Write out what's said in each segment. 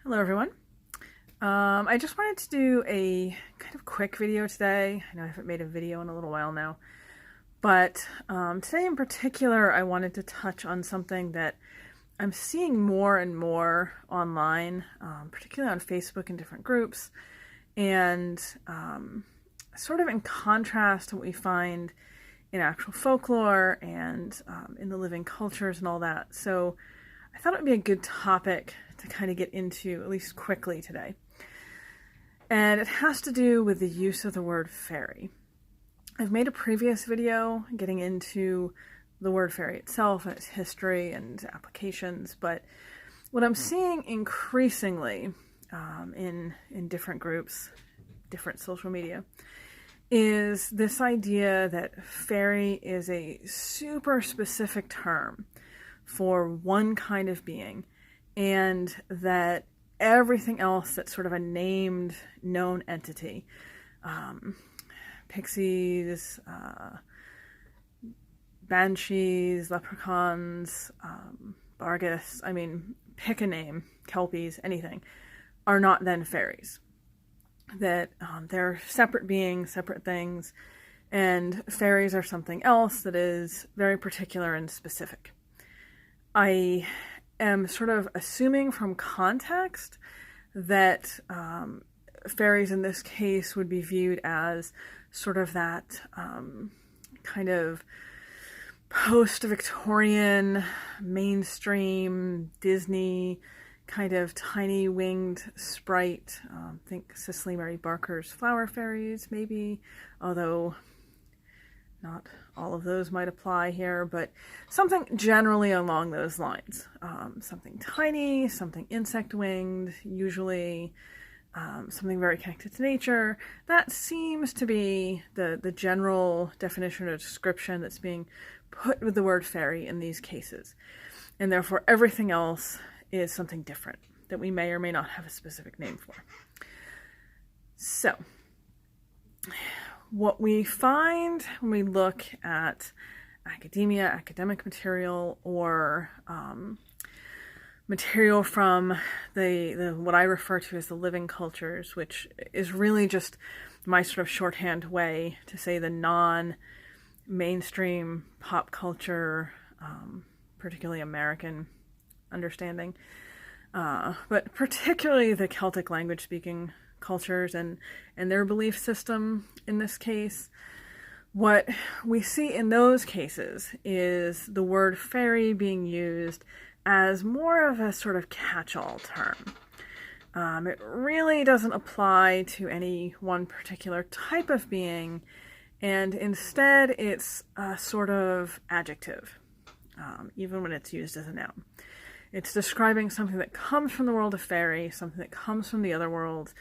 Hello everyone. I just wanted to do a kind of quick video today. I know I haven't made a video in a little while now, but today in particular I wanted to touch on something that I'm seeing more and more online, particularly on Facebook and different groups, and sort of in contrast to what we find in actual folklore and in the living cultures and all that. So I thought it would be a good topic to kind of get into, at least quickly today. And it has to do with the use of the word fairy. I've made a previous video getting into the word fairy itself and its history and applications, but what I'm seeing increasingly in different groups, different social media, is this idea that fairy is a super specific term for one kind of being, and that everything else that's sort of a named, known entity, pixies, banshees, leprechauns, bargus, I mean, pick a name, kelpies, anything, are not then fairies. That they're separate beings, separate things, and fairies are something else that is very particular and specific. I am sort of assuming from context that fairies in this case would be viewed as sort of that kind of post-Victorian, mainstream, Disney kind of tiny winged sprite. Think Cicely Mary Barker's Flower Fairies, maybe, although not all of those might apply here, but something generally along those lines. Something tiny, something insect-winged, usually something very connected to nature. That seems to be the general definition or description that's being put with the word fairy in these cases. And therefore everything else is something different that we may or may not have a specific name for. So, what we find when we look at academia, academic material, or material from the what I refer to as the living cultures, which is really just my sort of shorthand way to say the non-mainstream pop culture, particularly American understanding, but particularly the Celtic language speaking cultures and their belief system in this case. What we see in those cases is the word fairy being used as more of a sort of catch-all term. It really doesn't apply to any one particular type of being, and instead it's a sort of adjective, even when it's used as a noun. It's describing something that comes from the world of fairy, something that comes from the other world.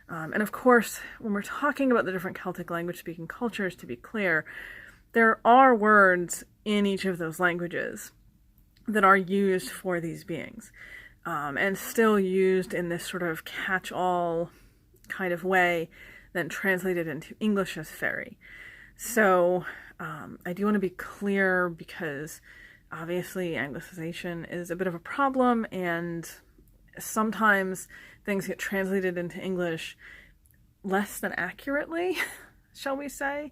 And of course, when we're talking about the different Celtic language-speaking cultures, to be clear, there are words in each of those languages that are used for these beings, and still used in this sort of catch-all kind of way, then translated into English as fairy. So I do want to be clear, because obviously Anglicization is a bit of a problem, and sometimes things get translated into English less than accurately, shall we say.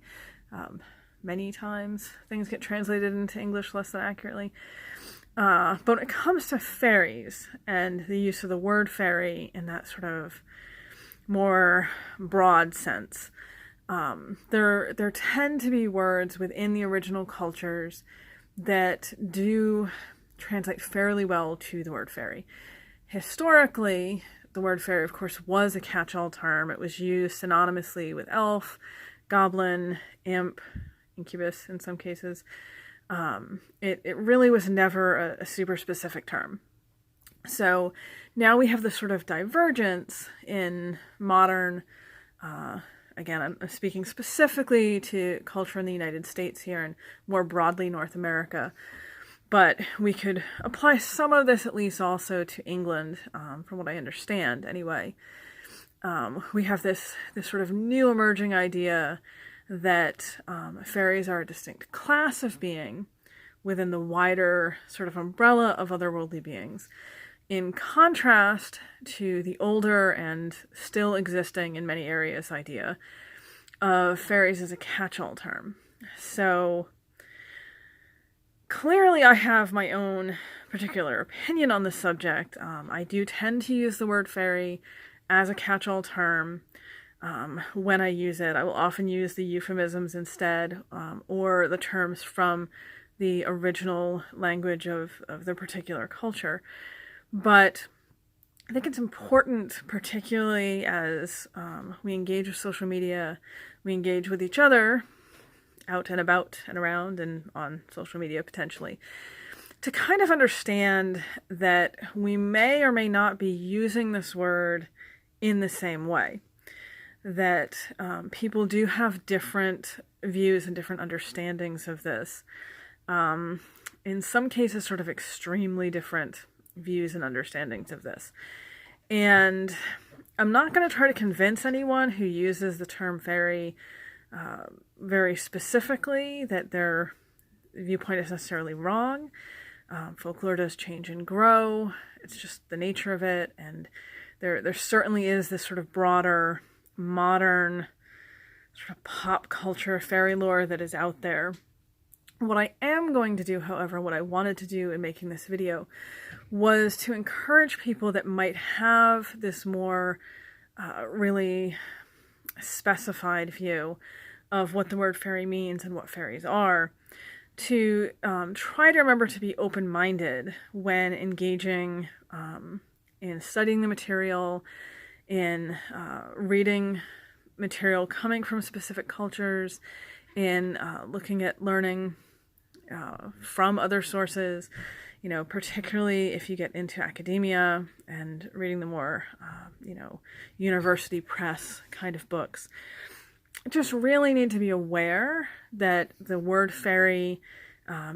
Many times things get translated into English less than accurately. But when it comes to fairies and the use of the word fairy in that sort of more broad sense, there tend to be words within the original cultures that do translate fairly well to the word fairy. Historically, the word fairy, of course, was a catch-all term. It was used synonymously with elf, goblin, imp, incubus in some cases. It really was never a super specific term. So now we have this sort of divergence in modern, again, I'm speaking specifically to culture in the United States here and more broadly North America, but we could apply some of this at least also to England, from what I understand anyway. We have this sort of new emerging idea that fairies are a distinct class of being within the wider sort of umbrella of otherworldly beings, in contrast to the older and still existing in many areas idea of fairies as a catch-all term. So clearly I have my own particular opinion on the subject. I do tend to use the word fairy as a catch-all term. When I use it, I will often use the euphemisms instead, or the terms from the original language of the particular culture. But I think it's important, particularly as we engage with social media, we engage with each other out and about and around and on social media potentially, to kind of understand that we may or may not be using this word in the same way. That people do have different views and different understandings of this. In some cases, sort of extremely different views and understandings of this. And I'm not going to try to convince anyone who uses the term fairy very specifically that their viewpoint is necessarily wrong. Folklore does change and grow. It's just the nature of it. And there certainly is this sort of broader, modern, sort of pop culture fairy lore that is out there. What I am going to do, however, what I wanted to do in making this video was to encourage people that might have this more really specified view of what the word fairy means and what fairies are, to try to remember to be open-minded when engaging in studying the material, in reading material coming from specific cultures, in looking at learning from other sources, you know, particularly if you get into academia and reading the more, you know, university press kind of books. Just really need to be aware that the word fairy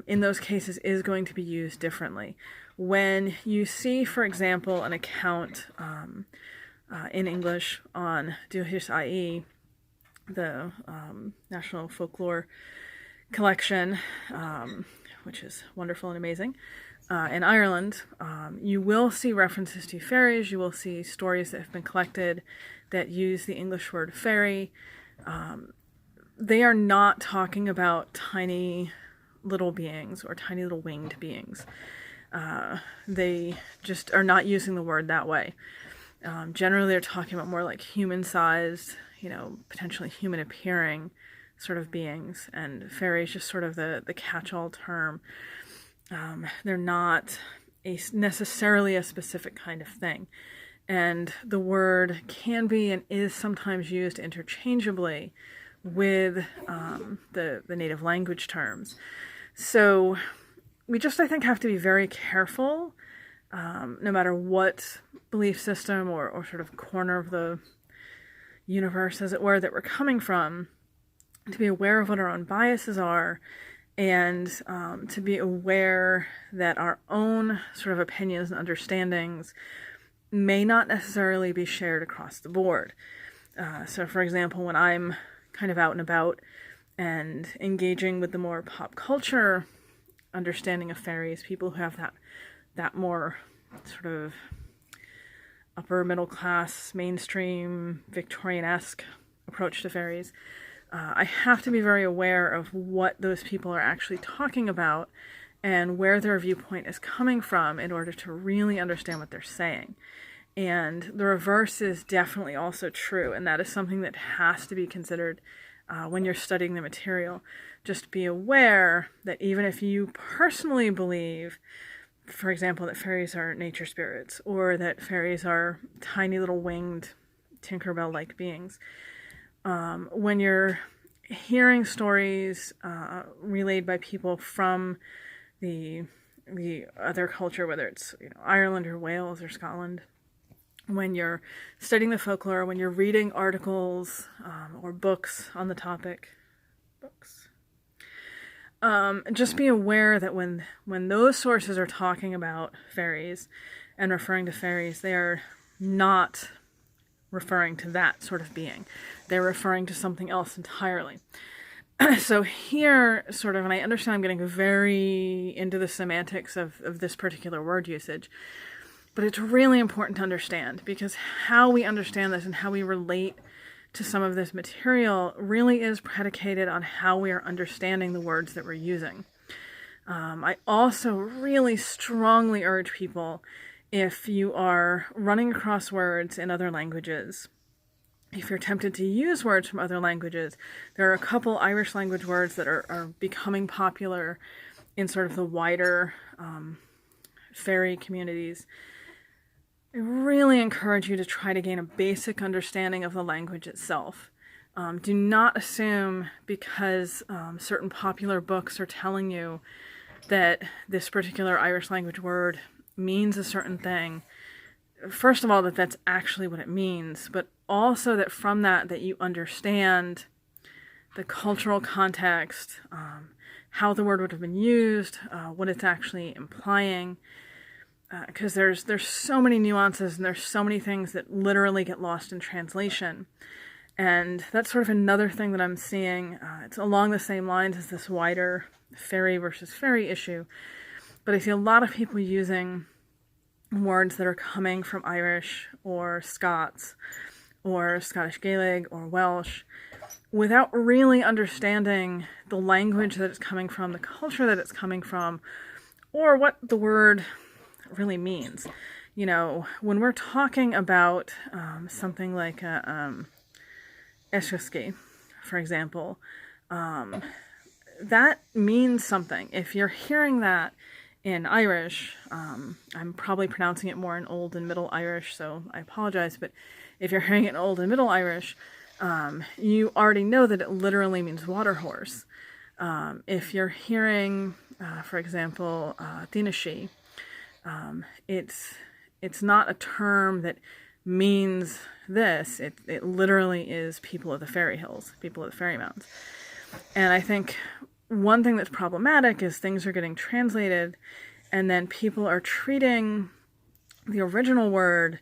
in those cases is going to be used differently. When you see, for example, an account in English on Dúchas, the National Folklore collection, which is wonderful and amazing, in Ireland, you will see references to fairies. You will see stories that have been collected that use the English word fairy. They are not talking about tiny little beings or tiny little winged beings. They just are not using the word that way. Generally, they're talking about more like human-sized, you know, potentially human-appearing sort of beings, and fairy is just sort of the catch-all term. They're not necessarily a specific kind of thing. And the word can be and is sometimes used interchangeably with the native language terms. So we just, I think, have to be very careful, no matter what belief system or sort of corner of the universe, as it were, that we're coming from, to be aware of what our own biases are, and to be aware that our own sort of opinions and understandings may not necessarily be shared across the board. So for example, when I'm kind of out and about and engaging with the more pop culture understanding of fairies, people who have that more sort of upper middle class, mainstream, Victorian-esque approach to fairies, I have to be very aware of what those people are actually talking about and where their viewpoint is coming from in order to really understand what they're saying. And the reverse is definitely also true, and that is something that has to be considered when you're studying the material. Just be aware that even if you personally believe, for example, that fairies are nature spirits, or that fairies are tiny little winged Tinkerbell-like beings, when you're hearing stories relayed by people from the other culture, whether it's, you know, Ireland or Wales or Scotland, when you're studying the folklore, when you're reading articles or books on the topic, just be aware that when those sources are talking about fairies and referring to fairies, they are not referring to that sort of being. They're referring to something else entirely. So here, sort of, and I understand I'm getting very into the semantics of this particular word usage, But it's really important to understand, because how we understand this and how we relate to some of this material really is predicated on how we are understanding the words that we're using. I also really strongly urge people, if you are running across words in other languages, if you're tempted to use words from other languages, there are a couple Irish language words that are becoming popular in sort of the wider fairy communities. I really encourage you to try to gain a basic understanding of the language itself. Do not assume because certain popular books are telling you that this particular Irish language word means a certain thing. First of all, that that's actually what it means, but also that from that you understand the cultural context, how the word would have been used, what it's actually implying. Because there's so many nuances and there's so many things that literally get lost in translation. And that's sort of another thing that I'm seeing. It's along the same lines as this wider fairy versus fairy issue. But I see a lot of people using words that are coming from Irish or Scots or Scottish Gaelic or Welsh without really understanding the language that it's coming from, the culture that it's coming from, or what the word really means. You know, when we're talking about something like Eshuski, for example, that means something. If you're hearing that in Irish, I'm probably pronouncing it more in Old and Middle Irish, so I apologize, but if you're hearing it in Old and Middle Irish, you already know that it literally means water horse. If you're hearing, for example, Dinashi, it's not a term that means this. It literally is people of the fairy hills, people of the fairy mountains. And I think one thing that's problematic is things are getting translated and then people are treating the original word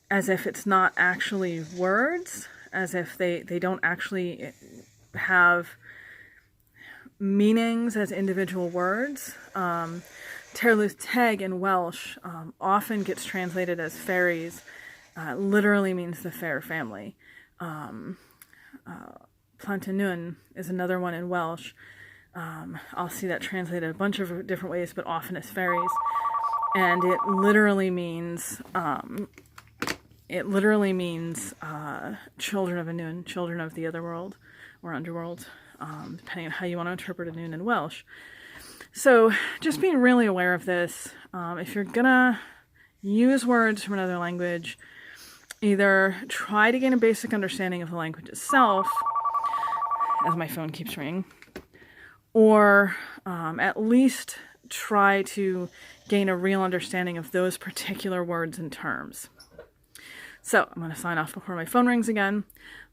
as if it's not actually words, as if they don't actually have meanings as individual words. Terluth Teg in Welsh often gets translated as fairies. Literally means the fair family. Plantanun is another one in Welsh. I'll see that translated a bunch of different ways, but often as fairies. And it literally means children of Anun, children of the other world or underworld, depending on how you want to interpret Anun in Welsh. So just being really aware of this. If you're gonna use words from another language, either try to gain a basic understanding of the language itself, as my phone keeps ringing, or at least try to gain a real understanding of those particular words and terms. So I'm going to sign off before my phone rings again,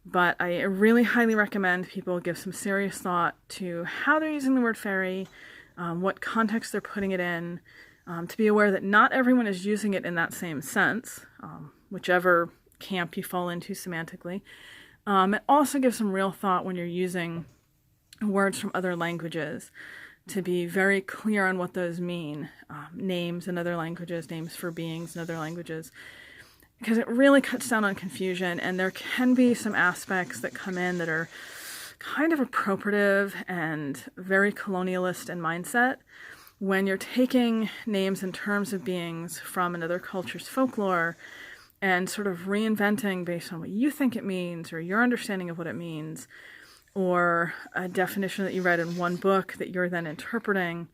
but I really highly recommend people give some serious thought to how they're using the word fairy, what context they're putting it in, to be aware that not everyone is using it in that same sense, whichever camp you fall into semantically. And also give some real thought when you're using words from other languages to be very clear on what those mean. Names in other languages, names for beings in other languages, because it really cuts down on confusion, and there can be some aspects that come in that are kind of appropriative and very colonialist in mindset when you're taking names and terms of beings from another culture's folklore and sort of reinventing based on what you think it means or your understanding of what it means, or a definition that you read in one book that you're then interpreting,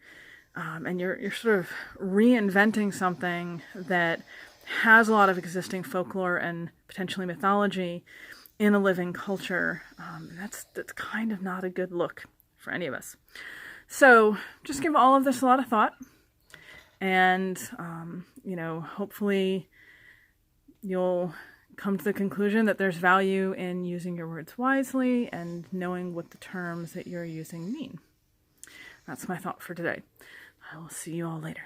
and you're sort of reinventing something that has a lot of existing folklore and potentially mythology in a living culture. That's kind of not a good look for any of us. So just give all of this a lot of thought, and hopefully you'll come to the conclusion that there's value in using your words wisely and knowing what the terms that you're using mean. That's my thought for today. I will see you all later.